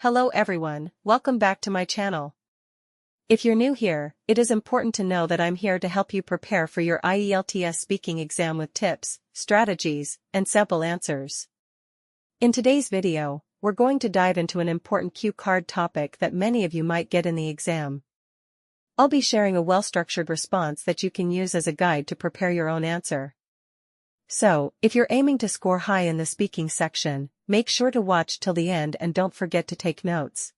Hello everyone, welcome back to my channel. If you're new here, it is important to know that I'm here to help you prepare for your IELTS speaking exam with tips, strategies, and sample answers. In today's video, we're going to dive into an important cue card topic that many of you might get in the exam. I'll be sharing a well-structured response that you can use as a guide to prepare your own answer. So, if you're aiming to score high in the speaking section, make sure to watch till the end and don't forget to take notes.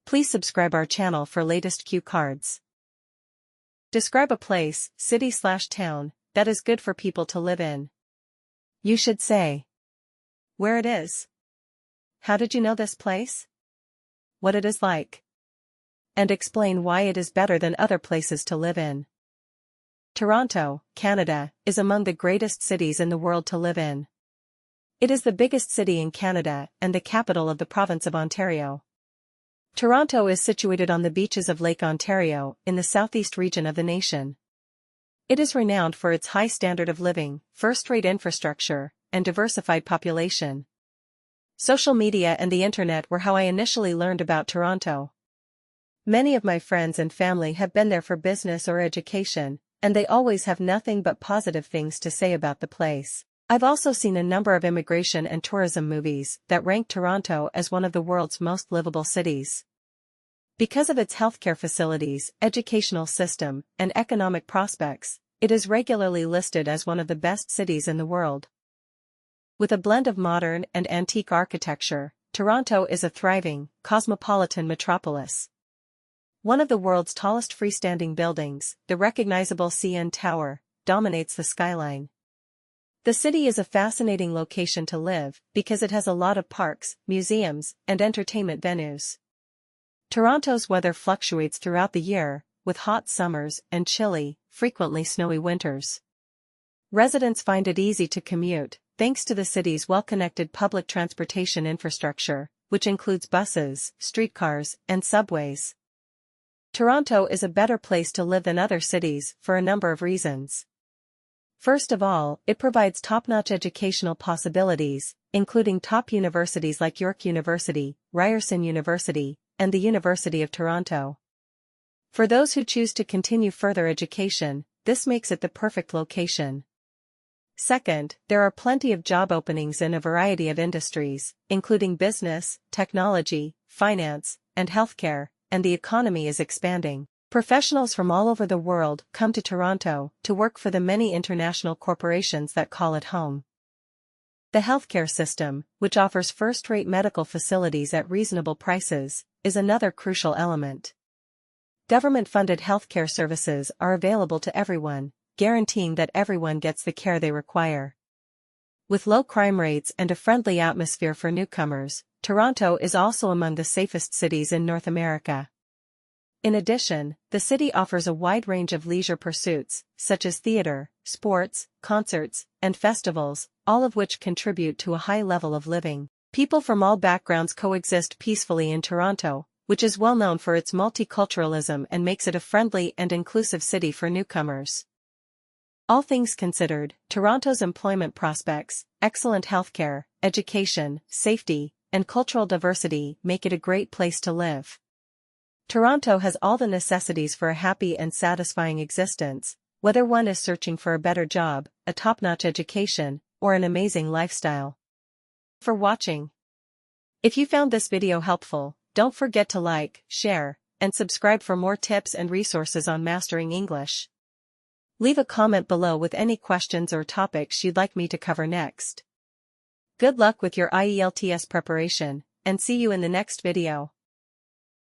Please subscribe our channel for latest cue cards. Describe a place, city/town, that is good for people to live in. You should say where it is. How did you know this place? What it is like. And explain why it is better than other places to live in. Toronto, Canada, is among the greatest cities in the world to live in. It is the biggest city in Canada and the capital of the province of Ontario. Toronto is situated on the beaches of Lake Ontario in the southeast region of the nation. It is renowned for its high standard of living, first-rate infrastructure, and diversified population. Social media and the internet were how I initially learned about Toronto. Many of my friends and family have been there for business or education, and they always have nothing but positive things to say about the place. I've also seen a number of immigration and tourism movies that rank Toronto as one of the world's most livable cities. Because of its healthcare facilities, educational system, and economic prospects, it is regularly listed as one of the best cities in the world. With a blend of modern and antique architecture, Toronto is a thriving, cosmopolitan metropolis. One of the world's tallest freestanding buildings, the recognizable CN Tower, dominates the skyline. The city is a fascinating location to live because it has a lot of parks, museums, and entertainment venues. Toronto's weather fluctuates throughout the year, with hot summers and chilly, frequently snowy winters. Residents find it easy to commute, thanks to the city's well-connected public transportation infrastructure, which includes buses, streetcars, and subways. Toronto is a better place to live than other cities for a number of reasons. First of all, it provides top-notch educational possibilities, including top universities like York University, Ryerson University, and the University of Toronto. For those who choose to continue further education, this makes it the perfect location. Second, there are plenty of job openings in a variety of industries, including business, technology, finance, and healthcare, and the economy is expanding. Professionals from all over the world come to Toronto to work for the many international corporations that call it home. The healthcare system, which offers first-rate medical facilities at reasonable prices, is another crucial element. Government-funded healthcare services are available to everyone, guaranteeing that everyone gets the care they require. With low crime rates and a friendly atmosphere for newcomers, Toronto is also among the safest cities in North America. In addition, the city offers a wide range of leisure pursuits, such as theater, sports, concerts, and festivals, all of which contribute to a high level of living. People from all backgrounds coexist peacefully in Toronto, which is well known for its multiculturalism and makes it a friendly and inclusive city for newcomers. All things considered, Toronto's employment prospects, excellent healthcare, education, safety, and cultural diversity make it a great place to live. Toronto has all the necessities for a happy and satisfying existence, whether one is searching for a better job, a top-notch education, or an amazing lifestyle. For watching. If you found this video helpful, don't forget to like, share, and subscribe for more tips and resources on mastering English. Leave a comment below with any questions or topics you'd like me to cover next. Good luck with your IELTS preparation, and see you in the next video.